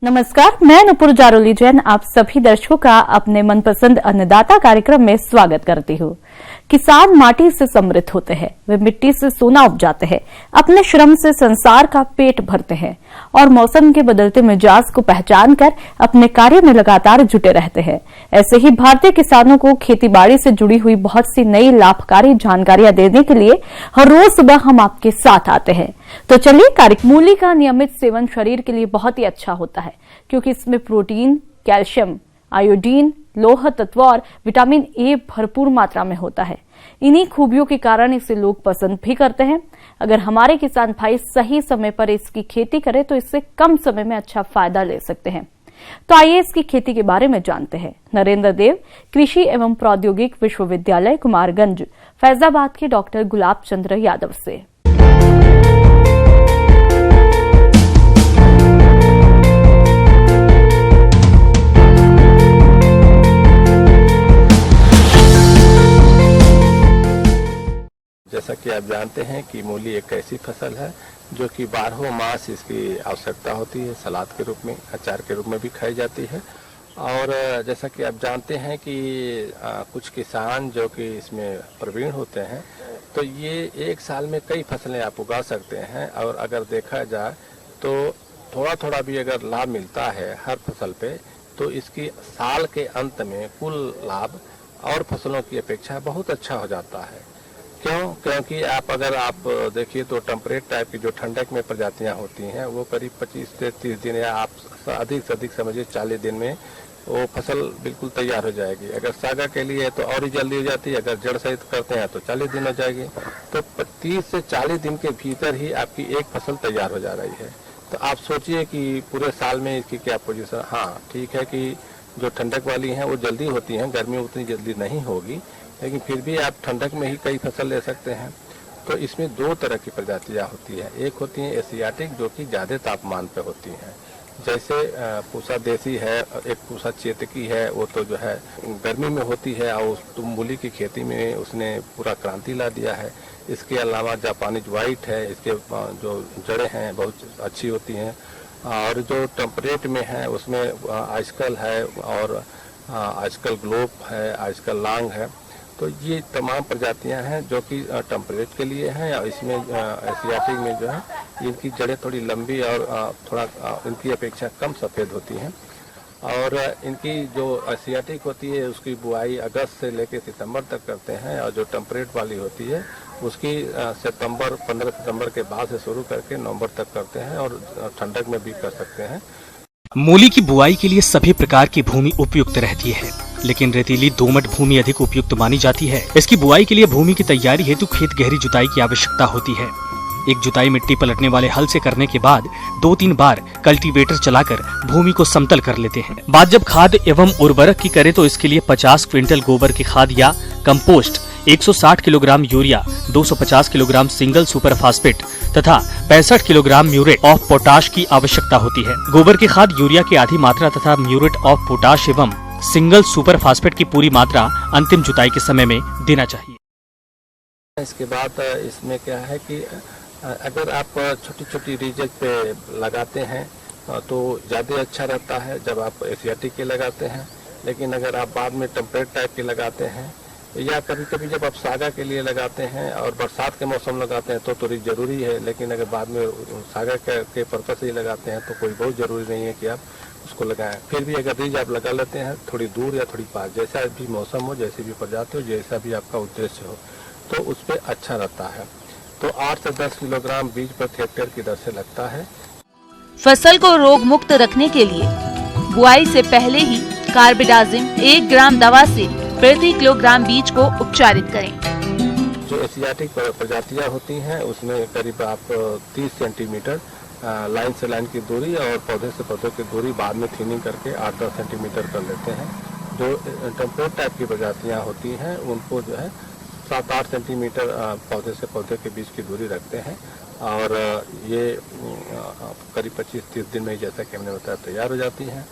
नमस्कार, मैं नुपुर जारोली जैन आप सभी दर्शकों का अपने मनपसंद अन्नदाता कार्यक्रम में स्वागत करती हूँ। किसान माटी से समृद्ध होते हैं, वे मिट्टी से सोना उपजाते हैं, अपने श्रम से संसार का पेट भरते हैं और मौसम के बदलते मिजाज को पहचान कर अपने कार्य में लगातार जुटे रहते हैं। ऐसे ही भारतीय किसानों को खेतीबाड़ी से जुड़ी हुई बहुत सी नई लाभकारी जानकारियां देने के लिए हर रोज सुबह हम आपके साथ आते हैं। तो चलिए, मूली का नियमित सेवन शरीर के लिए बहुत ही अच्छा होता है क्योंकि इसमें प्रोटीन, कैल्शियम, आयोडीन, लोह तत्व और विटामिन ए भरपूर मात्रा में होता है। इन्हीं खूबियों के कारण इसे लोग पसंद भी करते हैं। अगर हमारे किसान भाई सही समय पर इसकी खेती करें तो इससे कम समय में अच्छा फायदा ले सकते हैं। तो आइए इसकी खेती के बारे में जानते हैं। नरेंद्र देव कृषि एवं प्रौद्योगिक विश्वविद्यालय कुमारगंज फैजाबाद के डॉक्टर गुलाब चंद्र यादव से। जैसा कि आप जानते हैं कि मूली एक ऐसी फसल है जो कि 12 मास इसकी आवश्यकता होती है। सलाद के रूप में, अचार के रूप में भी खाई जाती है। और जैसा कि आप जानते हैं कि कुछ किसान जो कि इसमें प्रवीण होते हैं तो ये एक साल में कई फसलें आप उगा सकते हैं। और अगर देखा जाए तो थोड़ा थोड़ा भी अगर लाभ मिलता है हर फसल पे तो इसकी साल के अंत में कुल लाभ और फसलों की अपेक्षा बहुत अच्छा हो जाता है। क्योंकि अगर आप देखिए तो टेम्परेट टाइप की जो ठंडक में प्रजातियां होती हैं वो करीब 25 से 30 दिन या आप अधिक से अधिक समझिए 40 दिन में वो फसल बिल्कुल तैयार हो जाएगी। अगर सागा के लिए तो और ही जल्दी हो जाती है, अगर जड़ सहित करते हैं तो 40 दिन हो जाएगी। तो 30 से 40 दिन के भीतर ही आपकी एक फसल तैयार हो जा रही है। तो आप सोचिए कि पूरे साल में इसकी क्या पोजीशन। हाँ, ठीक है कि जो ठंडक वाली हैं वो जल्दी होती हैं, गर्मी उतनी जल्दी नहीं होगी, लेकिन फिर भी आप ठंडक में ही कई फसल ले सकते हैं। तो इसमें दो तरह की प्रजातियां होती हैं। एक होती हैं एशियाटिक जो कि ज़्यादा तापमान पे होती हैं, जैसे पूसा देसी है, एक पूसा चेतकी है, वो तो जो है गर्मी में होती है और मूली की खेती में उसने पूरा क्रांति ला दिया है। इसके अलावा जापानीज वाइट है, इसके जो जड़ें हैं बहुत अच्छी होती हैं। और जो टेम्परेट में है उसमें आजकल है और आजकल ग्लोब है, आजकल लांग है। तो ये तमाम प्रजातियां हैं जो कि टेम्परेट के लिए हैं। और इसमें एशियाटिक में जो है इनकी जड़ें थोड़ी लंबी और थोड़ा इनकी अपेक्षा कम सफ़ेद होती हैं। और इनकी जो एशियाटिक होती है उसकी बुआई अगस्त से लेकर सितंबर तक करते हैं और जो टेम्परेट वाली होती है उसकी 15 सितंबर के बाद से शुरू करके नवंबर तक करते हैं और ठंडक में भी कर सकते हैं। मूली की बुआई के लिए सभी प्रकार की भूमि उपयुक्त रहती है, लेकिन रेतीली दोमट भूमि अधिक उपयुक्त मानी जाती है। इसकी बुआई के लिए भूमि की तैयारी हेतु खेत गहरी जुताई की आवश्यकता होती है। एक जुताई मिट्टी पलटने वाले हल से करने के बाद 2-3 बार कल्टीवेटर चलाकर भूमि को समतल कर लेते हैं। बात जब खाद एवं उर्वरक की करें तो इसके लिए 50 क्विंटल गोबर की खाद या compost, 160 kilogram urea, 250 kilogram single super phosphate तथा 65 किलोग्राम म्यूरेट ऑफ पोटाश की आवश्यकता होती है। गोबर की खाद यूरिया की आधी मात्रा तथा म्यूरेट ऑफ पोटाश एवं सिंगल सुपर फास्फेट की पूरी मात्रा अंतिम जुताई के समय में देना चाहिए। इसके बाद इसमें क्या है कि अगर आप छोटी छोटी रीजन पे लगाते हैं तो ज़्यादा अच्छा रहता है जब आप एशियाटिक के लगाते हैं। लेकिन अगर आप बाद में टेम्परेट टाइप के लगाते हैं या कभी कभी जब आप सागा के लिए लगाते हैं और बरसात के मौसम लगाते हैं तो थोड़ी ज़रूरी है। लेकिन अगर बाद में सागा के पर्पस से ही लगाते हैं तो कोई बहुत ज़रूरी नहीं है कि आप उसको लगाएं। फिर भी अगर रीज आप लगा लेते हैं थोड़ी दूर या थोड़ी पास, जैसा भी मौसम हो, जैसी भी प्रजाति हो, जैसा भी आपका उद्देश्य हो, तो उस पर अच्छा रहता है। तो 8 से 10 किलोग्राम बीज प्रति हेक्टेयर की दर से लगता है। फसल को रोग मुक्त रखने के लिए बुआई से पहले ही कार्बेडाजिम 1 ग्राम दवा से प्रति किलोग्राम बीज को उपचारित करें। जो एशियाटिक प्रजातियां होती हैं उसमें करीब आप 30 सेंटीमीटर लाइन से लाइन की दूरी और पौधे से पौधे की दूरी बाद में थिनिंग करके 8-10 सेंटीमीटर कर लेते हैं। जो टेम्परेट टाइप की प्रजातियां होती हैं उनको जो है 7-8 सेंटीमीटर पौधे से पौधे के बीच की दूरी रखते हैं और ये करीब 25-30 दिन में जैसा कि हमने बताया तैयार हो जाती हैं।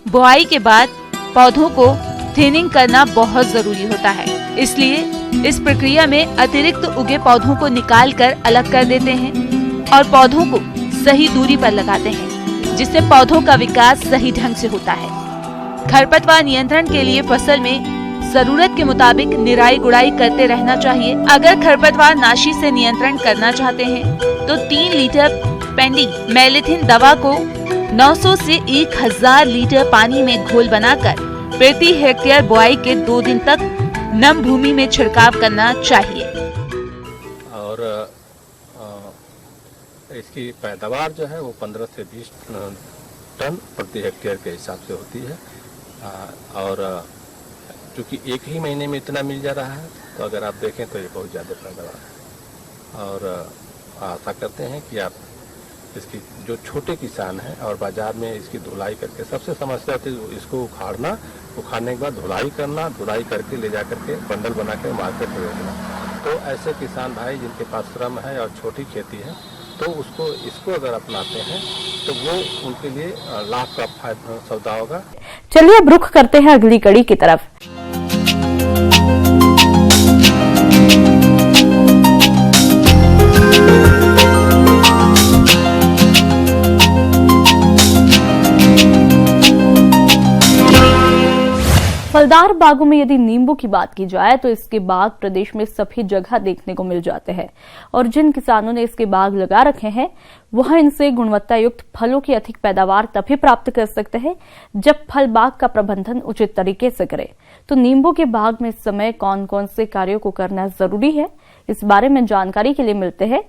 बुआई के बाद पौधों को थिनिंग करना बहुत जरूरी होता है, इसलिए इस प्रक्रिया में अतिरिक्त उगे पौधों को निकाल कर अलग कर देते हैं और पौधों को सही दूरी पर लगाते हैं। जिससे पौधों का विकास सही ढंग से होता है। खरपतवार नियंत्रण के लिए फसल में जरूरत के मुताबिक निराई गुड़ाई करते रहना चाहिए। अगर खरपतवार नाशी से नियंत्रण करना चाहते हैं तो 3 लीटर पेंडी मेलेथिन दवा को 900 से 1000 लीटर पानी में घोल बनाकर प्रति हेक्टेयर बुआई के 2 दिन तक नम भूमि में छिड़काव करना चाहिए। और इसकी पैदावार जो है वो 15 से 20 टन प्रति हेक्टेयर के हिसाब से होती है। और चूँकि एक ही महीने में इतना मिल जा रहा है तो अगर आप देखें तो ये बहुत ज़्यादा पैदावार है। और आशा करते हैं कि आप इसकी जो छोटे किसान हैं और बाज़ार में इसकी धुलाई करके, सबसे समस्या होती है इसको उखाड़ने के बाद धुलाई करना, धुलाई करके ले जा करके बंडल बना कर मार्केट में बेचना। तो ऐसे किसान भाई जिनके पास श्रम है और छोटी खेती है तो इसको अगर अपनाते हैं तो वो उनके लिए लाभ का सौदा होगा। चलिए अब रुख करते हैं अगली कड़ी की तरफ। फलदार बागों में यदि नींबू की बात की जाए तो इसके बाग प्रदेश में सभी जगह देखने को मिल जाते हैं और जिन किसानों ने इसके बाग लगा रखे हैं वह इनसे गुणवत्ता युक्त फलों की अधिक पैदावार तभी प्राप्त कर सकते हैं जब फल बाग का प्रबंधन उचित तरीके से करे। तो नींबू के बाग में इस समय कौन कौन से कार्यों को करना जरूरी है, इस बारे में जानकारी के लिए मिलते हैं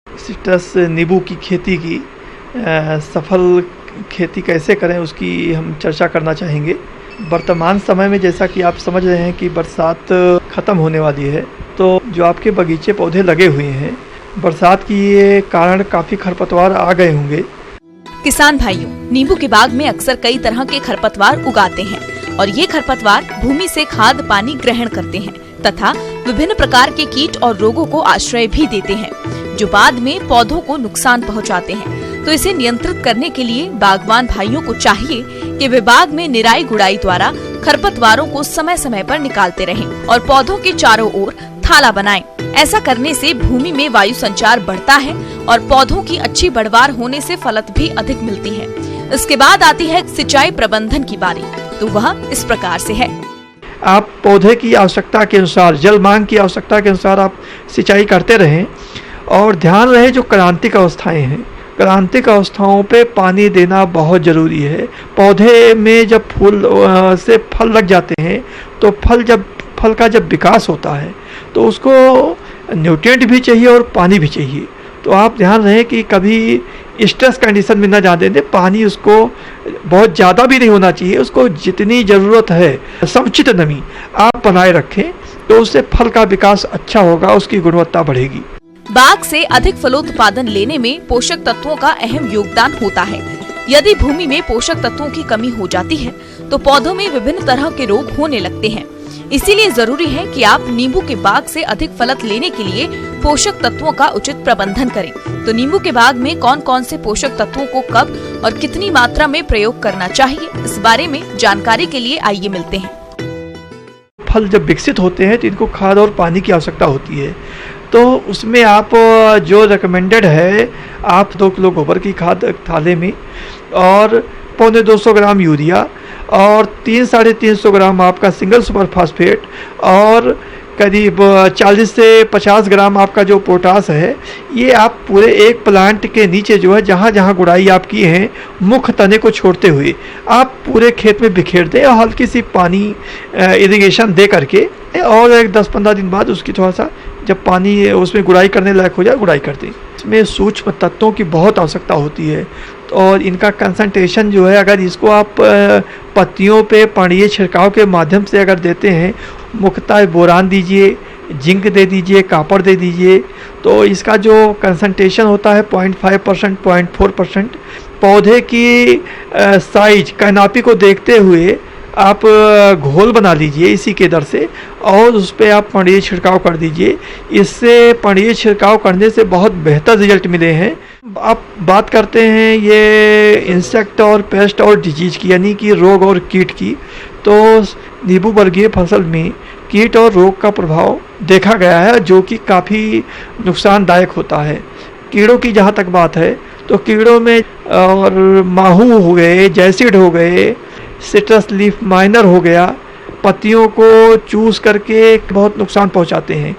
सिट्रस नींबू की खेती की सफल खेती कैसे करें उसकी हम चर्चा करना चाहेंगे। वर्तमान समय में जैसा कि आप समझ रहे हैं कि बरसात ख़त्म होने वाली है, तो जो आपके बगीचे पौधे लगे हुए हैं, बरसात के कारण काफ़ी खरपतवार आ गए होंगे। किसान भाइयों, नींबू के बाग में अक्सर कई तरह के खरपतवार उगाते हैं और ये खरपतवार भूमि से खाद पानी ग्रहण करते हैं तथा विभिन्न प्रकार के कीट और रोगों को आश्रय भी देते हैं जो बाद में पौधों को नुकसान पहुंचाते हैं। तो इसे नियंत्रित करने के लिए बागवान भाइयों को चाहिए कि वे बाग में निराई गुड़ाई द्वारा खरपतवारों को समय समय पर निकालते रहें और पौधों के चारों ओर थाला बनाएं। ऐसा करने से भूमि में वायु संचार बढ़ता है और पौधों की अच्छी बढ़वार होने से फलत भी अधिक मिलती है। इसके बाद आती है सिंचाई प्रबंधन की बारी, तो वह इस प्रकार से है। आप पौधे की आवश्यकता के अनुसार, जल मांग की आवश्यकता के अनुसार आप सिंचाई करते रहें और ध्यान रहे जो क्रांतिक अवस्थाएं हैं, क्रांतिक अवस्थाओं पे पानी देना बहुत ज़रूरी है। पौधे में जब फूल से फल लग जाते हैं तो फल का जब विकास होता है तो उसको न्यूट्रिएंट भी चाहिए और पानी भी चाहिए। तो आप ध्यान रहे कि कभी स्ट्रेस कंडीशन में न जाने दें, पानी उसको बहुत ज़्यादा भी नहीं होना चाहिए, उसको जितनी ज़रूरत है समुचित नमी आप बनाए रखें तो उससे फल का विकास अच्छा होगा, उसकी गुणवत्ता बढ़ेगी। बाग से अधिक फलोत्पादन लेने में पोषक तत्वों का अहम योगदान होता है। यदि भूमि में पोषक तत्वों की कमी हो जाती है तो पौधों में विभिन्न तरह के रोग होने लगते हैं। इसीलिए जरूरी है कि आप नींबू के बाग से अधिक फलत लेने के लिए पोषक तत्वों का उचित प्रबंधन करें। तो नींबू के बाग में कौन कौन से पोषक तत्वों को कब और कितनी मात्रा में प्रयोग करना चाहिए, इस बारे में जानकारी के लिए आइए मिलते हैं। फल जब विकसित होते हैं तो इनको खाद और पानी की आवश्यकता होती है, तो उसमें आप जो रिकमेंडेड है, आप 2 किलो गोबर की खाद थाले में और 250 ग्राम यूरिया और 300-350 ग्राम आपका सिंगल सुपर फास्फेट और करीब 40 से 50 ग्राम आपका जो पोटास है, ये आप पूरे एक प्लांट के नीचे जो है जहाँ जहाँ गुड़ाई आप की है मुख्य तने को छोड़ते हुए आप पूरे खेत में बिखेर दें और हल्की सी पानी इरिगेशन दे करके और एक 10-15 दिन बाद उसकी थोड़ा सा जब पानी उसमें गुड़ाई करने लायक हो जाए गुड़ाई कर दें। इसमें सूक्ष्म तत्वों की बहुत आवश्यकता होती है और इनका कंसंट्रेशन जो है, अगर इसको आप पत्तियों पे पानीय छिड़काव के माध्यम से अगर देते हैं, मुख्यतः बोरान दीजिए, जिंक दे दीजिए, कॉपर दे दीजिए, तो इसका जो कंसंट्रेशन होता है 0.5%, 0.4%। पौधे की साइज कैनापी को देखते हुए आप घोल बना लीजिए इसी के दर से और उस पर आप पानीय छिड़काव कर दीजिए। इससे पानीय छिड़काव करने से बहुत बेहतर रिजल्ट मिले हैं। आप बात करते हैं ये इंसेक्ट और पेस्ट और डिजीज की, यानी कि रोग और कीट की, तो नींबू वर्गीय फसल में कीट और रोग का प्रभाव देखा गया है जो कि काफ़ी नुकसानदायक होता है। कीड़ों की जहाँ तक बात है तो कीड़ों में और माहू हो गए, जैसिड हो गए, सिट्रस लीफ माइनर हो गया, पत्तियों को चूस करके बहुत नुकसान पहुँचाते हैं।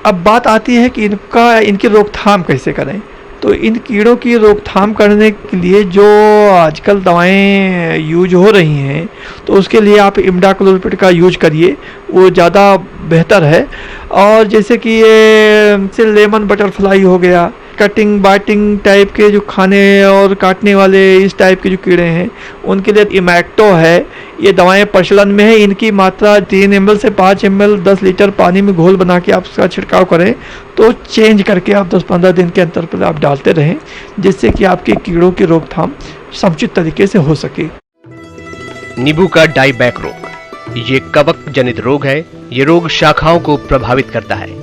अब बात आती है कि इनकी रोकथाम कैसे करें। तो इन कीड़ों की रोकथाम करने के लिए जो आजकल दवाएं यूज हो रही हैं तो उसके लिए आप इमिडाक्लोप्रिड का यूज करिए, वो ज़्यादा बेहतर है। और जैसे कि ये लेमन बटरफ्लाई हो गया, कटिंग बाइटिंग टाइप के जो खाने और काटने वाले इस टाइप के जो कीड़े हैं उनके लिए इमैक्टो है, ये दवाएं प्रचलन में है। इनकी मात्रा 3 ml से 5 ml 10 लीटर पानी में घोल बना के आप उसका छिड़काव करें, तो चेंज करके आप 10-15 दिन के अंतर पर आप डालते रहें, जिससे कि आपके कीड़ों की रोकथाम समुचित तरीके से हो सके। नींबू का डाईबैक रोग, ये कवक जनित रोग है। ये रोग शाखाओं को प्रभावित करता है।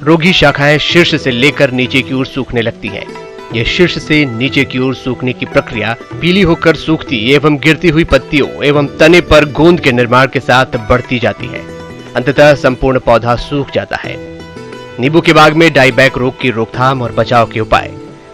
रोगी शाखाएं शीर्ष से लेकर नीचे की ओर सूखने लगती हैं। यह शीर्ष से नीचे की ओर सूखने की प्रक्रिया पीली होकर सूखती एवं गिरती हुई पत्तियों एवं तने पर गोंद के निर्माण के साथ बढ़ती जाती है। अंततः संपूर्ण पौधा सूख जाता है। नींबू के बाग में डाईबैक रोग की रोकथाम और बचाव के उपाय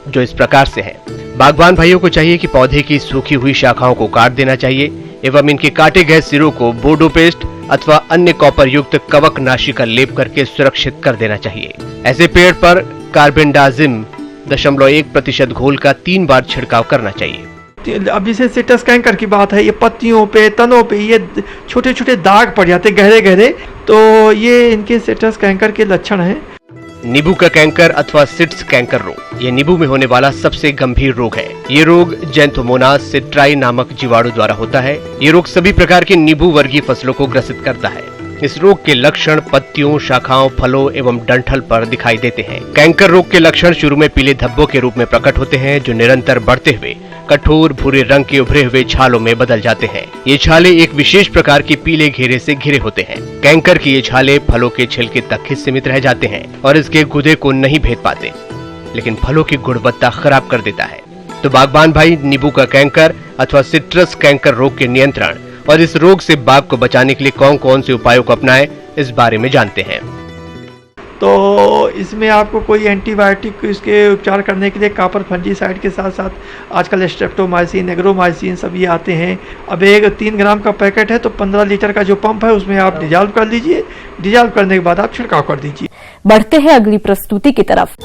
जो इस प्रकार से हैं। बागवान भाइयों को चाहिए कि पौधे की सूखी हुई शाखाओं को काट देना चाहिए एवं इनके काटे गए सिरों को बोर्डो पेस्ट अथवा अन्य कॉपर युक्त कवक नाशी का लेप करके सुरक्षित कर देना चाहिए। ऐसे पेड़ पर कार्बेंडाजिम 0.1% घोल का 3 बार छिड़काव करना चाहिए। अब जैसे सिट्रस कैंकर की बात है, ये पत्तियों पे, तनों पे ये छोटे छोटे दाग पड़ जाते गहरे गहरे, तो ये इनके सिट्रस कैंकर के लक्षण हैं। नींबू का कैंकर अथवा सिट्स कैंकर रोग, ये नींबू में होने वाला सबसे गंभीर रोग है। ये रोग जैंथोमोनास सिट्राई नामक जीवाणु द्वारा होता है। ये रोग सभी प्रकार के नींबू वर्गीय फसलों को ग्रसित करता है। इस रोग के लक्षण पत्तियों, शाखाओं, फलों एवं डंठल पर दिखाई देते हैं। कैंकर रोग के लक्षण शुरू में पीले धब्बों के रूप में प्रकट होते हैं जो निरंतर बढ़ते हुए कठोर भूरे रंग के उभरे हुए छालों में बदल जाते हैं। ये छाले एक विशेष प्रकार के पीले घेरे से घिरे होते हैं। कैंकर की ये छाले फलों के छिलके तक ही सीमित रह जाते हैं और इसके गुदे को नहीं भेद पाते, लेकिन फलों की गुणवत्ता खराब कर देता है। तो बागबान भाई नींबू का कैंकर अथवा सिट्रस कैंकर रोग के नियंत्रण और इस रोग से बाग को बचाने के लिए कौन कौन से उपायों को अपनाएं, इस बारे में जानते हैं। तो इसमें आपको कोई एंटीबायोटिक इसके उपचार करने के लिए कॉपर फंजीसाइड के साथ साथ आजकल स्ट्रेप्टोमाइसिन, एग्रोमाइसिन सब ये आते हैं। अब एक 3 ग्राम का पैकेट है तो 15 लीटर का जो पंप है उसमें आप डिजॉल्व कर लीजिए। डिजॉल्व करने के बाद आप छिड़काव कर दीजिए। बढ़ते हैं अगली प्रस्तुति की तरफ।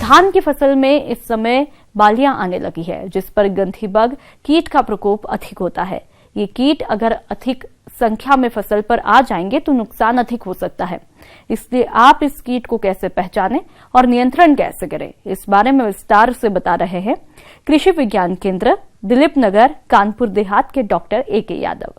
धान की फसल में इस समय बालियां आने लगी है, जिस पर गंधी बग कीट का प्रकोप अधिक होता है। ये कीट अगर अधिक संख्या में फसल पर आ जाएंगे तो नुकसान अधिक हो सकता है। इसलिए आप इस कीट को कैसे पहचानें और नियंत्रण कैसे करें, इस बारे में विस्तार से बता रहे हैं कृषि विज्ञान केंद्र दिलीप नगर कानपुर देहात के डॉक्टर A.K. यादव।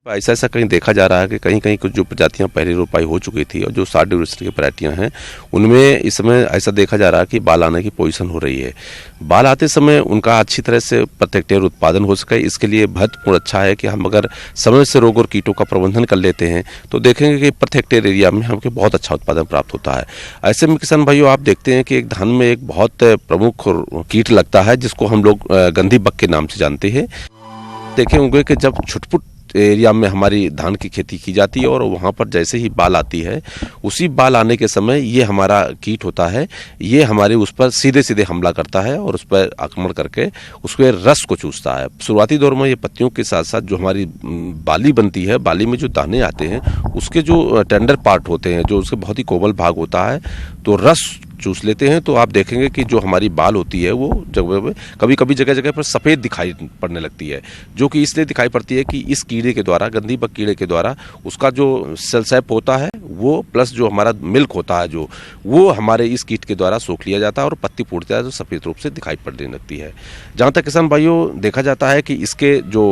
ऐसा कहीं देखा जा रहा है कि कहीं कहीं कुछ जो प्रजातियां पहले रोपाई हो चुकी थी और जो 60 ड्यूरेशन की वैरायटियां हैं उनमें इस समय ऐसा देखा जा रहा है कि बाल आने की पोजीशन हो रही है। बाल आते समय उनका अच्छी तरह से प्रति हेक्टेयर उत्पादन हो सके, इसके लिए महत्वपूर्ण अच्छा है कि हम अगर समय से रोग और कीटों का प्रबंधन कर लेते हैं तो देखेंगे कि प्रति हेक्टेयर एरिया में हमको बहुत अच्छा उत्पादन प्राप्त होता है। ऐसे में किसान भाइयों आप देखते हैं कि एक धान में एक बहुत प्रमुख कीट लगता है जिसको हम लोग गंधी बग के नाम से जानते हैं। देखे होंगे कि जब छुटपुट एरिया में हमारी धान की खेती की जाती है और वहाँ पर जैसे ही बाल आती है, उसी बाल आने के समय ये हमारा कीट होता है, ये हमारे उस पर सीधे सीधे हमला करता है और उस पर आक्रमण करके उसके रस को चूसता है। शुरुआती दौर में ये पत्तियों के साथ साथ जो हमारी बाली बनती है, बाली में जो दाने आते हैं उसके जो टेंडर पार्ट होते हैं, जो उसके बहुत ही कोमल भाग होता है, तो रस चूस लेते हैं तो आप देखेंगे कि जो हमारी बाल होती है वो कभी कभी जगह जगह पर सफ़ेद दिखाई पड़ने लगती है, जो कि इसलिए दिखाई पड़ती है कि इस कीड़े के द्वारा, गंदी बग कीड़े के द्वारा उसका जो सेल्सैप होता है वो प्लस जो हमारा मिल्क होता है जो वो हमारे इस कीट के द्वारा सोख लिया जाता है और पत्ती फूटती है, जो सफ़ेद रूप से दिखाई पड़ने लगती है। जहाँ तक किसान भाइयों देखा जाता है कि इसके जो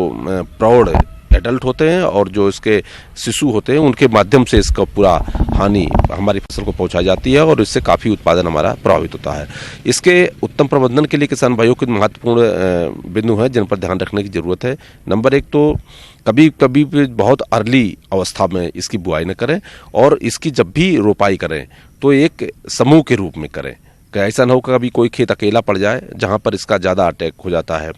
प्रौढ़ एडल्ट होते हैं और जो इसके शिशु होते हैं उनके माध्यम से इसका पूरा हानि हमारी फसल को पहुंचाई जाती है और इससे काफ़ी उत्पादन हमारा प्रभावित होता है। इसके उत्तम प्रबंधन के लिए किसान भाइयों के महत्वपूर्ण बिंदु हैं जिन पर ध्यान रखने की ज़रूरत है। नंबर 1 तो कभी कभी बहुत अर्ली अवस्था में इसकी बुआई न करें और इसकी जब भी रोपाई करें तो एक समूह के रूप में करें, ऐसा न हो कभी कोई खेत अकेला पड़ जाए जहाँ पर इसका ज़्यादा अटैक हो जाता है।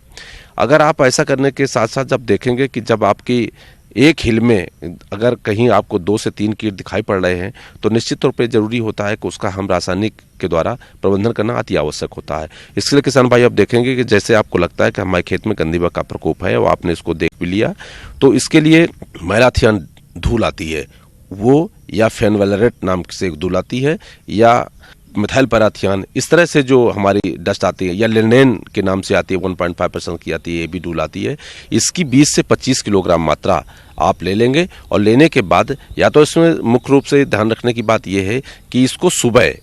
अगर आप ऐसा करने के साथ साथ जब देखेंगे कि जब आपकी एक हिल में अगर कहीं आपको 2 से 3 कीट दिखाई पड़ रहे हैं तो निश्चित तौर पे ज़रूरी होता है कि उसका हम रासायनिक के द्वारा प्रबंधन करना अति आवश्यक होता है। इसके लिए किसान भाई आप देखेंगे कि जैसे आपको लगता है कि हमारे खेत में गंदी बग का प्रकोप है और आपने इसको देख भी लिया तो इसके लिए मैलाथियन धूल आती है वो, या फेनवेलरेट नाम से एक धूल आती है, या मिथाइल पैराथियन, इस तरह से जो हमारी डस्ट आती है, या लिनेन के नाम से आती है 1.5% की आती है, ये भी धूल आती है। इसकी 20 से 25 किलोग्राम मात्रा आप ले लेंगे और लेने के बाद या तो इसमें मुख्य रूप से ध्यान रखने की बात यह है कि इसको सुबह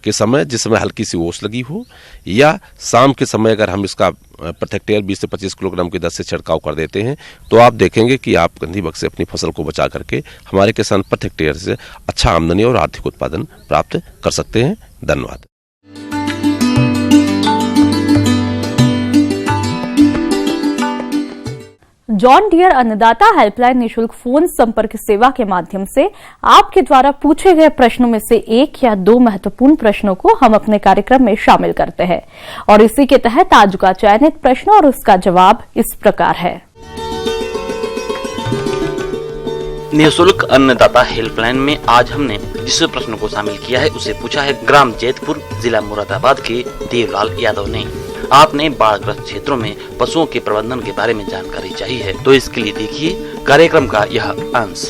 के समय जिस समय हल्की सी ओस लगी हो या शाम के समय अगर हम इसका प्रति हेक्टेयर 20 से 25 किलोग्राम की दर से छिड़काव कर देते हैं तो आप देखेंगे कि आप गंदी बग से अपनी फसल को बचा करके हमारे किसान प्रति हेक्टेयर से अच्छा आमदनी और आर्थिक उत्पादन प्राप्त कर सकते हैं। धन्यवाद। जॉन डियर अन्नदाता हेल्पलाइन निशुल्क फोन संपर्क सेवा के माध्यम से आपके द्वारा पूछे गए प्रश्नों में से 1 या 2 महत्वपूर्ण प्रश्नों को हम अपने कार्यक्रम में शामिल करते हैं और इसी के तहत आज का चयनित प्रश्न और उसका जवाब इस प्रकार है। निःशुल्क अन्नदाता हेल्पलाइन में आज हमने जिस प्रश्न को शामिल किया है उसे पूछा है ग्राम जैतपुर, जिला मुरादाबाद के देवलाल यादव ने। आपने बाढ़ग्रस्त क्षेत्रों में पशुओं के प्रबंधन के बारे में जानकारी चाहिए है तो इसके लिए देखिए कार्यक्रम का यह अंश।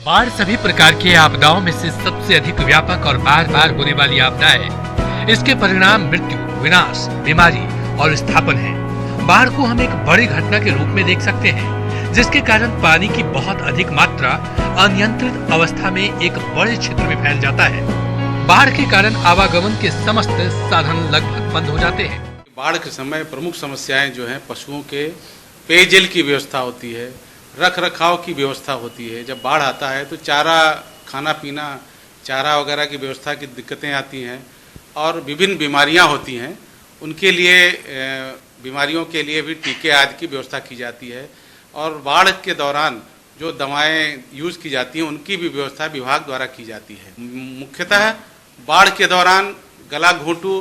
बाढ़ सभी प्रकार की आपदाओं में से सबसे अधिक व्यापक और बार बार होने वाली आपदा है। इसके परिणाम मृत्यु, विनाश, बीमारी और विस्थापन है। बाढ़ को हम एक बड़ी घटना के रूप में देख सकते हैं जिसके कारण पानी की बहुत अधिक मात्रा अनियंत्रित अवस्था में एक बड़े क्षेत्र में फैल जाता है। बाढ़ के कारण आवागमन के समस्त साधन लगभग बंद हो जाते हैं। बाढ़ के समय प्रमुख समस्याएं जो हैं पशुओं के पेयजल की व्यवस्था होती है, रख रखाव की व्यवस्था होती है। जब बाढ़ आता है तो चारा, खाना पीना, चारा वगैरह की व्यवस्था की दिक्कतें आती हैं और विभिन्न बीमारियां होती हैं। उनके लिए बीमारियों के लिए भी टीके आदि की व्यवस्था की जाती है और बाढ़ के दौरान जो दवाएं यूज़ की जाती हैं उनकी भी व्यवस्था विभाग द्वारा की जाती है। मुख्यतः बाढ़ के दौरान गला घोंटू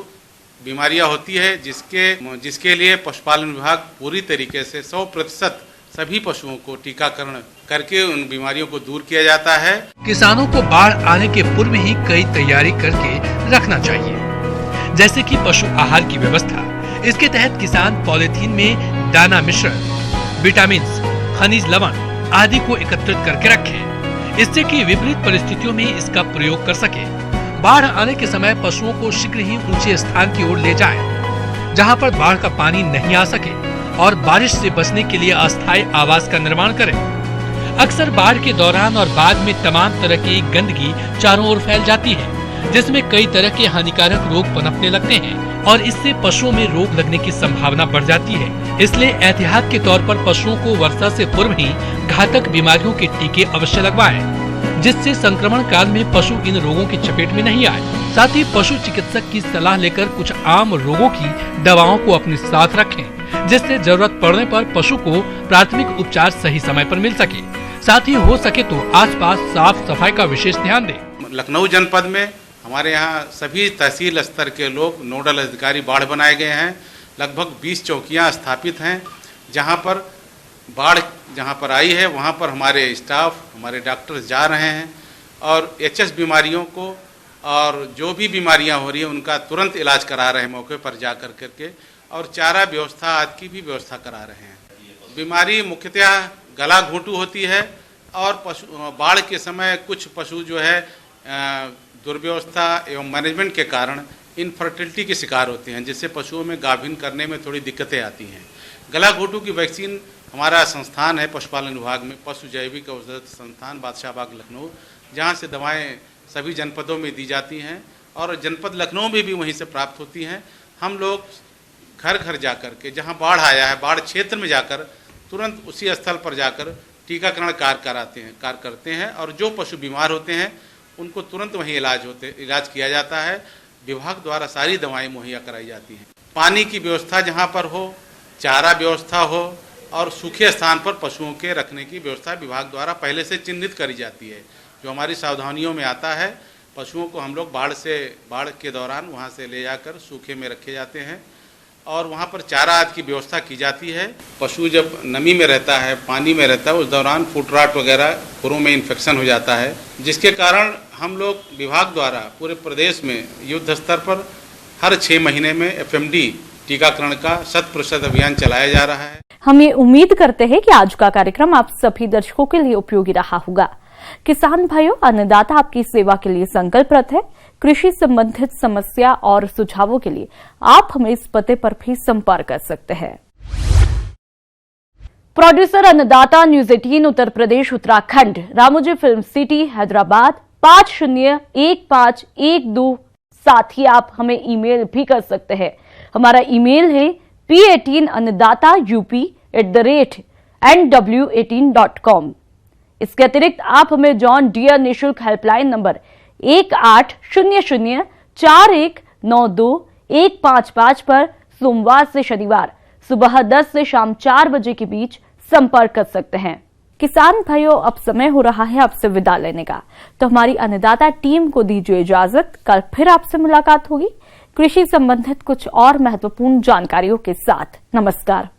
बीमारियां होती है जिसके लिए पशुपालन विभाग पूरी तरीके से 100% सभी पशुओं को टीकाकरण करके उन बीमारियों को दूर किया जाता है। किसानों को बाढ़ आने के पूर्व ही कई तैयारी करके रखना चाहिए, जैसे कि पशु आहार की व्यवस्था। इसके तहत किसान पॉलीथीन में दाना मिश्रण, विटामिन, खनिज लवण आदि को एकत्रित करके रखें, इससे कि विपरीत परिस्थितियों में इसका प्रयोग कर सके। बाढ़ आने के समय पशुओं को शीघ्र ही ऊंचे स्थान की ओर ले जाएं, जहां पर बाढ़ का पानी नहीं आ सके और बारिश से बचने के लिए अस्थायी आवास का निर्माण करें। अक्सर बाढ़ के दौरान और बाद में तमाम तरह की गंदगी चारों ओर फैल जाती है जिसमें कई तरह के हानिकारक रोग पनपने लगते हैं और इससे पशुओं में रोग लगने की संभावना बढ़ जाती है। इसलिए एहतियात के तौर पर पशुओं को वर्षा से पूर्व ही घातक बीमारियों के टीके अवश्य लगवाएं, जिससे संक्रमण काल में पशु इन रोगों की चपेट में नहीं आए। साथ ही पशु चिकित्सक की सलाह लेकर कुछ आम रोगों की दवाओं को अपने साथ रखें, जिससे जरूरत पड़ने पर पशु को प्राथमिक उपचार सही समय पर मिल सके। साथ ही हो सके तो आसपास साफ सफाई का विशेष ध्यान दें। लखनऊ जनपद में हमारे यहाँ सभी तहसील स्तर के लोग नोडल अधिकारी बाढ़ बनाए गए हैं। लगभग 20 चौकियाँ स्थापित हैं जहाँ पर बाढ़ जहाँ पर आई है वहाँ पर हमारे स्टाफ, हमारे डॉक्टर जा रहे हैं और एचएस बीमारियों को और जो भी बीमारियाँ हो रही हैं उनका तुरंत इलाज करा रहे हैं मौके पर जा कर करके और चारा व्यवस्था आदि की भी व्यवस्था करा रहे हैं। बीमारी मुख्यतः गला घोंटू होती है और बाढ़ के समय कुछ पशु जो है दुर्व्यवस्था एवं मैनेजमेंट के कारण इनफर्टिलिटी के शिकार होते हैं, जिससे पशुओं में गाभिन करने में थोड़ी दिक्कतें आती हैं। गला घोंटू की वैक्सीन हमारा संस्थान है पशुपालन विभाग में, पशु जैविक औषध संस्थान बादशाहबाग लखनऊ, जहां से दवाएं सभी जनपदों में दी जाती हैं और जनपद लखनऊ में भी वहीं से प्राप्त होती हैं। हम लोग घर घर जाकर के, जहां बाढ़ आया है, बाढ़ क्षेत्र में जाकर तुरंत उसी स्थल पर जाकर टीकाकरण कार्य करते हैं और जो पशु बीमार होते हैं उनको तुरंत वहीं इलाज किया जाता है। विभाग द्वारा सारी दवाएं मुहैया कराई जाती हैं। पानी की व्यवस्था जहां पर हो, चारा व्यवस्था हो और सूखे स्थान पर पशुओं के रखने की व्यवस्था विभाग द्वारा पहले से चिन्हित करी जाती है, जो हमारी सावधानियों में आता है। पशुओं को हम लोग बाढ़ के दौरान वहां से ले जाकर सूखे में रखे जाते हैं और वहां पर चारा आदि की व्यवस्था की जाती है। पशु जब नमी में रहता है, पानी में रहता है, उस दौरान फुट रॉट वगैरह खुरों में इन्फेक्शन हो जाता है, जिसके कारण हम लोग विभाग द्वारा पूरे प्रदेश में युद्ध स्तर पर हर 6 महीने में FMD टीकाकरण का 100% अभियान चलाया जा रहा है। हम ये उम्मीद करते हैं कि आज का कार्यक्रम आप सभी दर्शकों के लिए उपयोगी रहा होगा। किसान भाइयों, अन्नदाता आपकी सेवा के लिए संकल्परत है। कृषि संबंधित समस्या और सुझावों के लिए आप हमें इस पते पर भी संपर्क कर सकते हैं। प्रोड्यूसर अन्नदाता, news 18 Uttar Pradesh Uttarakhand, Ramoji film city, Hyderabad 501512। साथ ही आप हमें ईमेल भी कर सकते हैं। हमारा ईमेल है p18annadaata@nw18.com। इसके अतिरिक्त आप हमें जॉन डियर निःशुल्क हेल्पलाइन नंबर 180041921555 पर सोमवार से शनिवार सुबह 10 से शाम 4 बजे के बीच संपर्क कर सकते हैं। किसान भाइयों, अब समय हो रहा है आपसे विदा लेने का, तो हमारी अन्नदाता टीम को दीजिए इजाजत। कल फिर आपसे मुलाकात होगी कृषि संबंधित कुछ और महत्वपूर्ण जानकारियों के साथ। नमस्कार।